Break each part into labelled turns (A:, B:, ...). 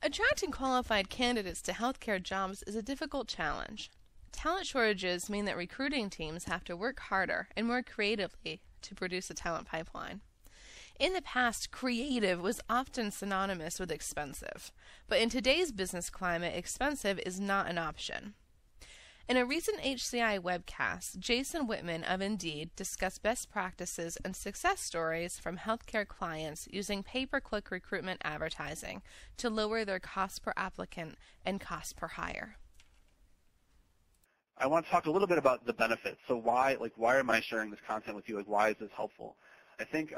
A: Attracting qualified candidates to healthcare jobs is a difficult challenge. Talent shortages mean that recruiting teams have to work harder and more creatively to produce a talent pipeline. In the past, creative was often synonymous with expensive, but in today's business climate, expensive is not an option. In a recent HCI webcast, Jason Whitman of Indeed discussed best practices and success stories from healthcare clients using pay-per-click recruitment advertising to lower their cost per applicant and cost per hire.
B: I want to talk a little bit about the benefits. So why am I sharing this content with you? Why is this helpful? I think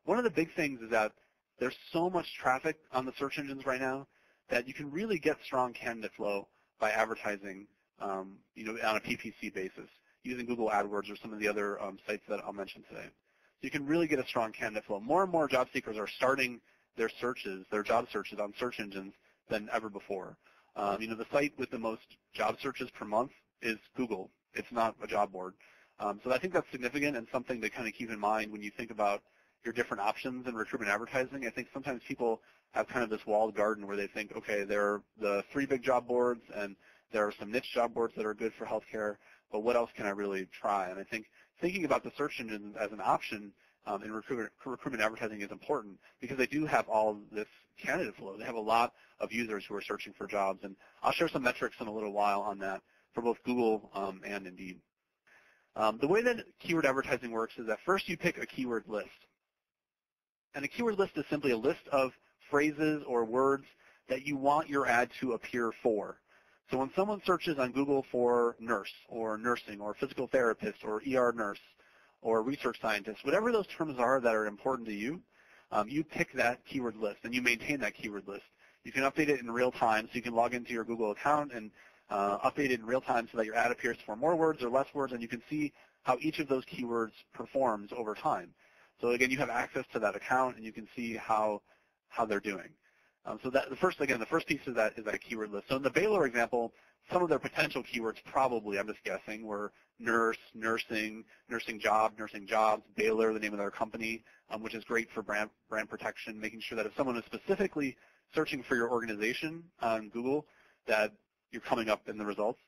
B: one of the big things is that there's so much traffic on the search engines right now that you can really get strong candidate flow by advertising on a PPC basis, using Google AdWords or some of the other sites that I'll mention today. So you can really get a strong candidate flow. More and more job seekers are starting their job searches on search engines than ever before. The site with the most job searches per month is Google. It's not a job board. So I think that's significant and something to kind of keep in mind when you think about your different options in recruitment advertising. I think sometimes people have kind of this walled garden where they think, okay, there are the 3 big job boards and there are some niche job boards that are good for healthcare, but what else can I really try? And I think thinking about the search engines as an option in recruitment advertising is important because they do have all this candidate flow. They have a lot of users who are searching for jobs, and I'll share some metrics in a little while on that for both Google and Indeed. The way that keyword advertising works is that first you pick a keyword list. And a keyword list is simply a list of phrases or words that you want your ad to appear for. So when someone searches on Google for nurse or nursing or physical therapist or ER nurse or research scientist, whatever those terms are that are important to you, you pick that keyword list and you maintain that keyword list. You can update it in real time, so you can log into your Google account and update it in real time so that your ad appears for more words or less words, and you can see how each of those keywords performs over time. So again, you have access to that account and you can see how they're doing. So that the first piece of that is that keyword list. So in the Baylor example, some of their potential keywords probably, I'm just guessing, were nurse, nursing, nursing job, nursing jobs, Baylor, the name of their company, which is great for brand protection, making sure that if someone is specifically searching for your organization on Google, that you're coming up in the results.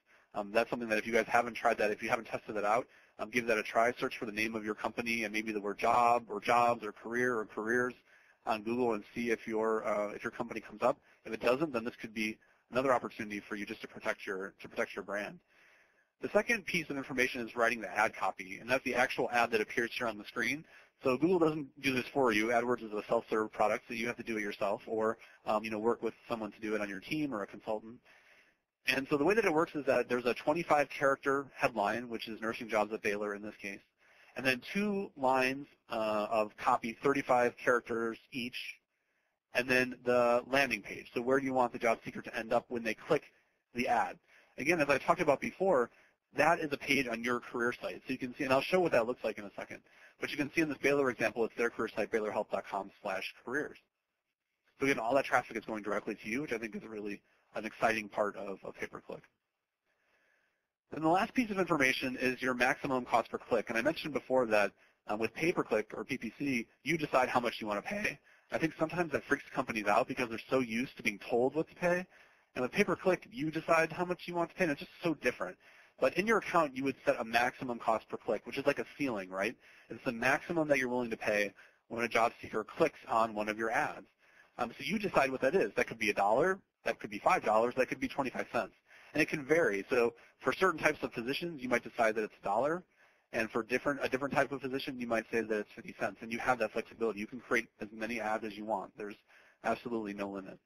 B: That's something that if you guys haven't tried that, if you haven't tested that out, give that a try. Search for the name of your company and maybe the word job or jobs or career or careers on Google and see if your company comes up. If it doesn't, then this could be another opportunity for you just to protect your brand. The second piece of information is writing the ad copy, and that's the actual ad that appears here on the screen. So Google doesn't do this for you. AdWords is a self-serve product, so you have to do it yourself, or work with someone to do it on your team or a consultant. And so the way that it works is that there's a 25-character headline, which is nursing jobs at Baylor in this case, and then 2 lines of copy, 35 characters each, and then the landing page. So where do you want the job seeker to end up when they click the ad? Again, as I talked about before, that is a page on your career site. So you can see, and I'll show what that looks like in a second, but you can see in this Baylor example, it's their career site, baylorhealth.com/careers. So again, all that traffic is going directly to you, which I think is really an exciting part of pay-per-click. Then the last piece of information is your maximum cost per click. And I mentioned before that with pay-per-click or PPC, you decide how much you want to pay. I think sometimes that freaks companies out because they're so used to being told what to pay. And with pay-per-click, you decide how much you want to pay, and it's just so different. But in your account, you would set a maximum cost per click, which is like a ceiling, right? It's the maximum that you're willing to pay when a job seeker clicks on one of your ads. So you decide what that is. That could be $1, that could be $5, that could be 25 cents. And it can vary. So for certain types of positions, you might decide that it's $1. And for a different type of position, you might say that it's 50 cents. And you have that flexibility. You can create as many ads as you want. There's absolutely no limit.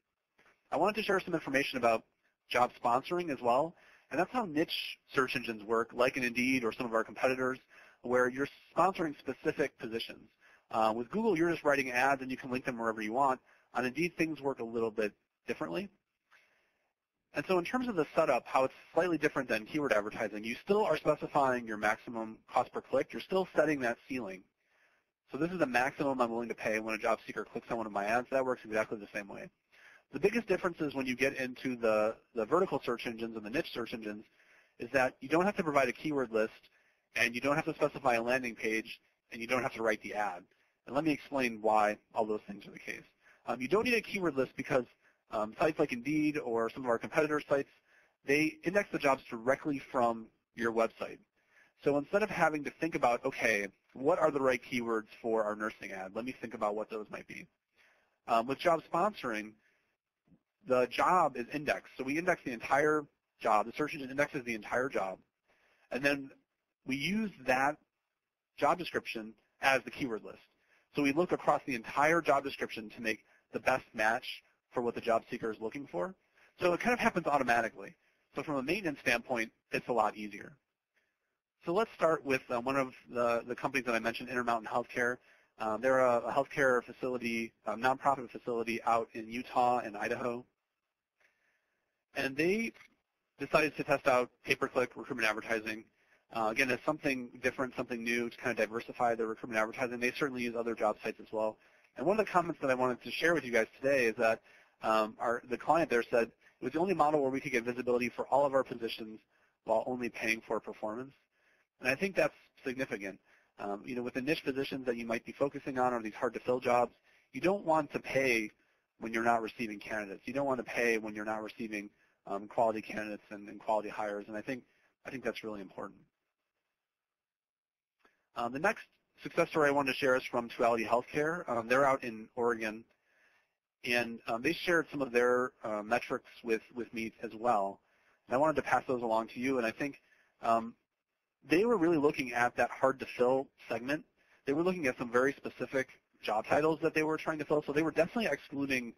B: I wanted to share some information about job sponsoring as well. And that's how niche search engines work, like in Indeed or some of our competitors, where you're sponsoring specific positions. With Google, you're just writing ads and you can link them wherever you want. On Indeed, things work a little bit differently. And so in terms of the setup, how it's slightly different than keyword advertising, you still are specifying your maximum cost per click. You're still setting that ceiling. So this is the maximum I'm willing to pay when a job seeker clicks on one of my ads. That works exactly the same way. The biggest difference is when you get into the vertical search engines and the niche search engines is that you don't have to provide a keyword list, and you don't have to specify a landing page, and you don't have to write the ad. And let me explain why all those things are the case. You don't need a keyword list because Sites like Indeed or some of our competitor sites, they index the jobs directly from your website. So instead of having to think about, okay, what are the right keywords for our nursing ad? Let me think about what those might be. With job sponsoring, the job is indexed. So we index the entire job. The search engine indexes the entire job. And then we use that job description as the keyword list. So we look across the entire job description to make the best match for what the job seeker is looking for. So it kind of happens automatically. So from a maintenance standpoint, it's a lot easier. So let's start with one of the companies that I mentioned, Intermountain Healthcare. They're a healthcare facility, a nonprofit facility out in Utah and Idaho. And they decided to test out pay-per-click recruitment advertising. Again, as something different, something new to kind of diversify their recruitment advertising. They certainly use other job sites as well. And one of the comments that I wanted to share with you guys today is that the client there said it was the only model where we could get visibility for all of our positions while only paying for performance. And I think that's significant. With the niche positions that you might be focusing on or these hard-to-fill jobs, you don't want to pay when you're not receiving candidates. You don't want to pay when you're not receiving quality candidates and quality hires. And I think that's really important. The next success story I wanted to share is from Tuality Healthcare. They're out in Oregon, and they shared some of their metrics with me as well. And I wanted to pass those along to you, and I think they were really looking at that hard-to-fill segment. They were looking at some very specific job titles that they were trying to fill, so they were definitely excluding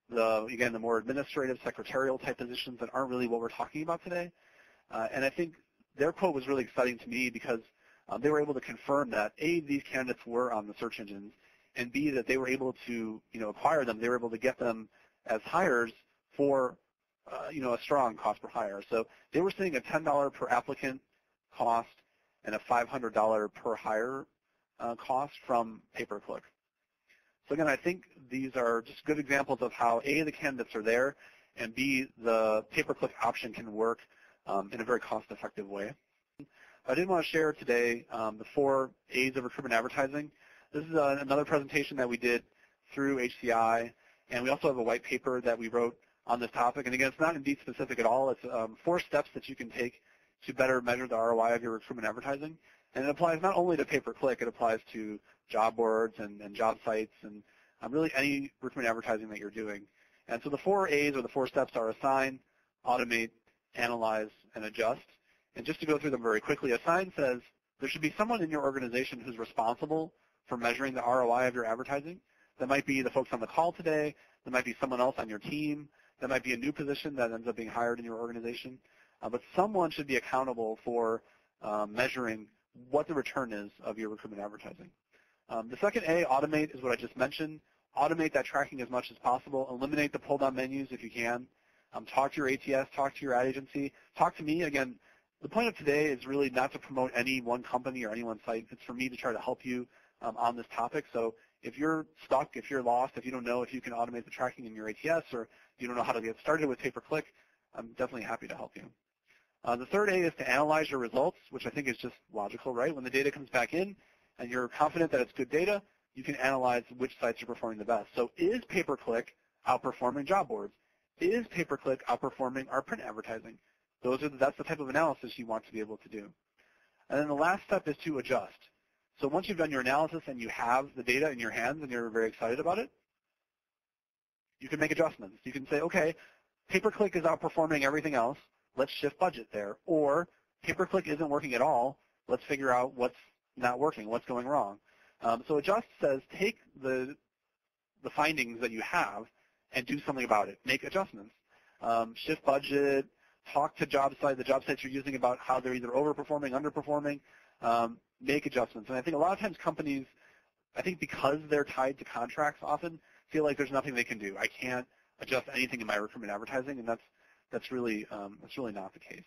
B: the more administrative, secretarial type positions that aren't really what we're talking about today. And I think their quote was really exciting to me because they were able to confirm that, A, these candidates were on the search engines, and B, that they were able to acquire them. They were able to get them as hires for a strong cost per hire. So they were seeing a $10 per applicant cost and a $500 per hire cost from pay-per-click. So again, I think these are just good examples of how A, the candidates are there, and B, the pay-per-click option can work in a very cost-effective way. I did want to share today the 4 A's of recruitment advertising. This is another presentation that we did through HCI, and we also have a white paper that we wrote on this topic. And again, it's not Indeed specific at all. It's 4 steps that you can take to better measure the ROI of your recruitment advertising. And it applies not only to pay-per-click, it applies to job boards and job sites and really any recruitment advertising that you're doing. And so the 4 A's or the 4 steps are assign, automate, analyze, and adjust. And just to go through them very quickly, assign says there should be someone in your organization who's responsible for measuring the ROI of your advertising. That might be the folks on the call today. That might be someone else on your team. That might be a new position that ends up being hired in your organization. But someone should be accountable for measuring what the return is of your recruitment advertising. The second A, automate, is what I just mentioned. Automate that tracking as much as possible. Eliminate the pull-down menus if you can. Talk to your ATS. Talk to your ad agency. Talk to me. Again, the point of today is really not to promote any one company or any one site. It's for me to try to help you on this topic. So if you're stuck, if you're lost, if you don't know if you can automate the tracking in your ATS or you don't know how to get started with pay-per-click, I'm definitely happy to help you. The third A is to analyze your results, which I think is just logical, right? When the data comes back in and you're confident that it's good data, you can analyze which sites are performing the best. So is pay-per-click outperforming job boards? Is pay-per-click outperforming our print advertising? That's the type of analysis you want to be able to do. And then the last step is to adjust. So once you've done your analysis and you have the data in your hands and you're very excited about it, you can make adjustments. You can say, okay, pay-per-click is outperforming everything else. Let's shift budget there. Or pay-per-click isn't working at all. Let's figure out what's not working, what's going wrong. So adjust says take the findings that you have and do something about it. Make adjustments. Shift budget. Talk to the job sites you're using about how they're either overperforming, underperforming. Make adjustments. And I think a lot of times companies, I think because they're tied to contracts often, feel like there's nothing they can do. I can't adjust anything in my recruitment advertising, and that's really not the case.